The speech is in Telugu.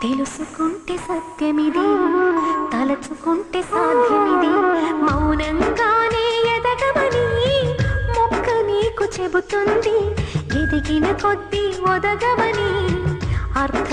తెలుసుకుంటే సత్యమిది, తలచుకుంటే సాధ్యమిది, మౌనంగానే ఎదగమని మొక్క నీకు చెబుతుంది. ఎదిగిన కొద్దీ ఒదగమని అర్థం